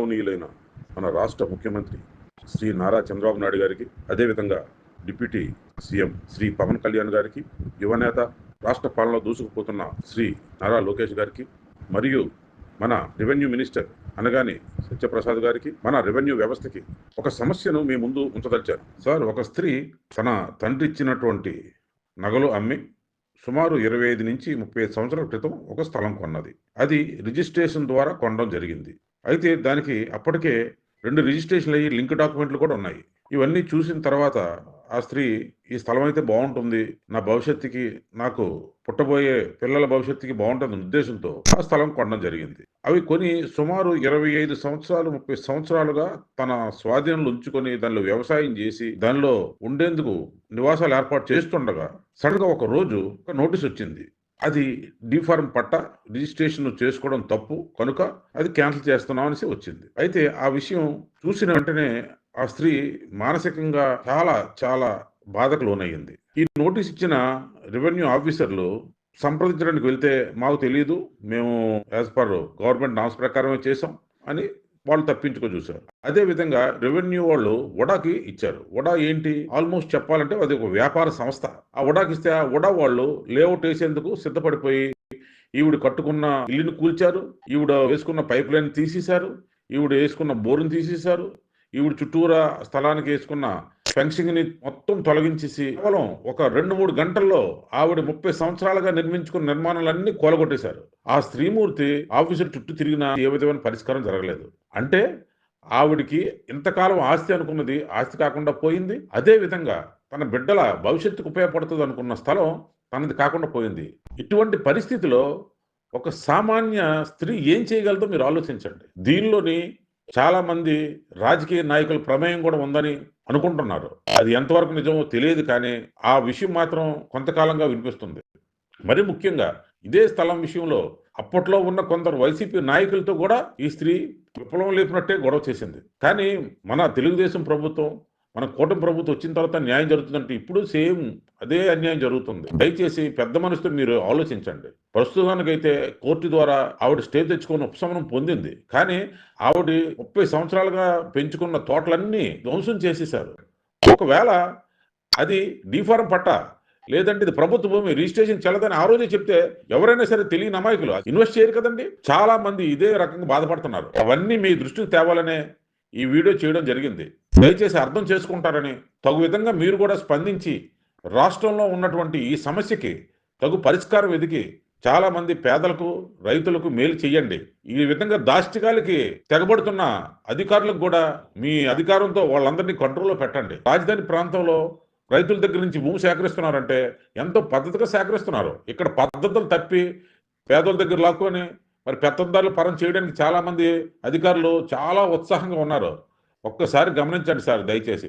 గౌరవనీయులైన మన రాష్ట్ర ముఖ్యమంత్రి శ్రీ నారా చంద్రబాబు నాయుడు గారికి, అదేవిధంగా డిప్యూటీ సీఎం శ్రీ పవన్ కళ్యాణ్ గారికి, యువనేత రాష్ట్ర పాలనలో దూసుకుపోతున్న శ్రీ నారా లోకేష్ గారికి, మరియు మన రెవెన్యూ మినిస్టర్ అనగానే సత్యప్రసాద్ గారికి, మన రెవెన్యూ వ్యవస్థకి ఒక సమస్యను మీ ముందు ఉంచదలిచారు. సార్, ఒక స్త్రీ తన తండ్రి ఇచ్చినటువంటి నగలు అమ్మి సుమారు 25 నుంచి 35 సంవత్సరాల క్రితం ఒక స్థలం కొన్నది. అది రిజిస్ట్రేషన్ ద్వారా కొనడం జరిగింది. అయితే దానికి అప్పటికే 2 రిజిస్ట్రేషన్లు అయ్యి లింక్ డాక్యుమెంట్లు కూడా ఉన్నాయి. ఇవన్నీ చూసిన తర్వాత ఆ స్త్రీ, ఈ స్థలం అయితే బాగుంటుంది, నా భవిష్యత్తుకి, నాకు పుట్టబోయే పిల్లల భవిష్యత్తుకి బాగుంటుంది ఉద్దేశంతో ఆ స్థలం కొనడం జరిగింది. అవి కొని సుమారు 25 సంవత్సరాలు 30 సంవత్సరాలుగా తన స్వాధీనంలో ఉంచుకొని దానిలో వ్యవసాయం చేసి దానిలో ఉండేందుకు నివాసాలు ఏర్పాటు చేస్తుండగా సడన్ గా ఒక రోజు ఒక నోటీస్ వచ్చింది. అది డిఫార్మ్ పట్టా రిజిస్ట్రేషన్ చేసుకోవడం తప్పు కనుక అది క్యాన్సిల్ చేస్తున్నాం అనేసి వచ్చింది. అయితే ఆ విషయం చూసిన వెంటనే ఆ స్త్రీ మానసికంగా చాలా చాలా బాధకు లోనయ్యింది. ఈ నోటీస్ ఇచ్చిన రెవెన్యూ ఆఫీసర్లు సంప్రదించడానికి వెళ్తే మాకు తెలియదు, మేము యాజ్ పర్ గవర్నమెంట్ నామ్స్ ప్రకారమే చేసాం అని వాళ్ళు తప్పించుకో చూశారు. అదే విధంగా రెవెన్యూ వాళ్ళు వడాకి ఇచ్చారు. వడా ఏంటి, ఆల్మోస్ట్ చెప్పాలంటే అది ఒక వ్యాపార సంస్థ. ఆ వడాకి ఇస్తే ఆ వడా వాళ్ళు లేఅవుట్ వేసేందుకు సిద్ధపడిపోయి ఈవిడ కట్టుకున్న ఇల్లుని కూల్చారు, ఈవిడ వేసుకున్న పైప్ లైన్ తీసేశారు, ఈవిడ వేసుకున్న బోరుని తీసేశారు, ఈవిడ చుట్టూరా స్థలానికి వేసుకున్న ఫెన్సింగ్ ని మొత్తం తొలగించేసి కేవలం ఒక 2-3 గంటల్లో ఆవిడ 30 సంవత్సరాలుగా నిర్మించుకున్న నిర్మాణాలన్నీ కూలగొట్టేశారు. ఆ స్త్రీమూర్తి ఆఫీసులు చుట్టూ తిరిగినా ఏ విధమైన పరిష్కారం జరగలేదు. అంటే ఆవిడికి ఇంతకాలం ఆస్తి అనుకున్నది ఆస్తి కాకుండా పోయింది. అదే విధంగా తన బిడ్డల భవిష్యత్తుకు ఉపయోగపడుతుంది అనుకున్న స్థలం తనది కాకుండా పోయింది. ఇటువంటి పరిస్థితిలో ఒక సామాన్య స్త్రీ ఏం చేయగలదో మీరు ఆలోచించండి. దీనిలోని చాలా మంది రాజకీయ నాయకుల ప్రమేయం కూడా ఉందని అనుకుంటున్నారు. అది ఎంతవరకు నిజమో తెలియదు, కానీ ఆ విషయం మాత్రం కొంతకాలంగా వినిపిస్తుంది. మరి ముఖ్యంగా ఇదే స్థలం విషయంలో అప్పట్లో ఉన్న కొందరు వైసీపీ నాయకులతో కూడా ఈ స్త్రీ విప్లవం లేపినట్టే గొడవ చేసింది. కానీ మన తెలుగుదేశం ప్రభుత్వం, మన కూటమి ప్రభుత్వం వచ్చిన తర్వాత న్యాయం జరుగుతుందంటే ఇప్పుడు సేమ్ అదే అన్యాయం జరుగుతుంది. దయచేసి పెద్ద మనసుతో మీరు ఆలోచించండి. ప్రస్తుతానికైతే కోర్టు ద్వారా ఆవిడ స్టే తెచ్చుకుని ఉపశమనం పొందింది. కానీ ఆవిడ 30 సంవత్సరాలుగా పెంచుకున్న తోటలన్నీ ధ్వంసం చేసేశారు. ఒకవేళ అది డిఫార్మ్ పట్టా లేదంటే ఇది ప్రభుత్వ భూమి, రిజిస్ట్రేషన్ చెల్లదని ఆ రోజే చెప్తే ఎవరైనా సరే తెలియని అమాయకులు ఇన్వెస్ట్ చేయరు కదండి. చాలా మంది ఇదే రకంగా బాధపడుతున్నారు. అవన్నీ మీ దృష్టికి తేవాలనే ఈ వీడియో చేయడం జరిగింది. దయచేసి అర్థం చేసుకుంటారని, తగు విధంగా మీరు కూడా స్పందించి రాష్ట్రంలో ఉన్నటువంటి ఈ సమస్యకి తగు పరిష్కారం వెతికి చాలా మంది పేదలకు, రైతులకు మేలు చేయండి. ఈ విధంగా దాష్టికాలకి తెగబడుతున్న అధికారులకు కూడా మీ అధికారంతో వాళ్ళందరినీ కంట్రోల్లో పెట్టండి. రాజధాని ప్రాంతంలో రైతుల దగ్గర నుంచి భూమి సేకరిస్తున్నారంటే ఎంతో పద్ధతిగా సేకరిస్తున్నారు. ఇక్కడ పద్ధతులు తప్పి పేదల దగ్గర లాక్కొని మరి పెత్తందారులు పరం చేయడానికి చాలా మంది అధికారులు చాలా ఉత్సాహంగా ఉన్నారు. ఒక్కసారి గమనించండి సార్ దయచేసి.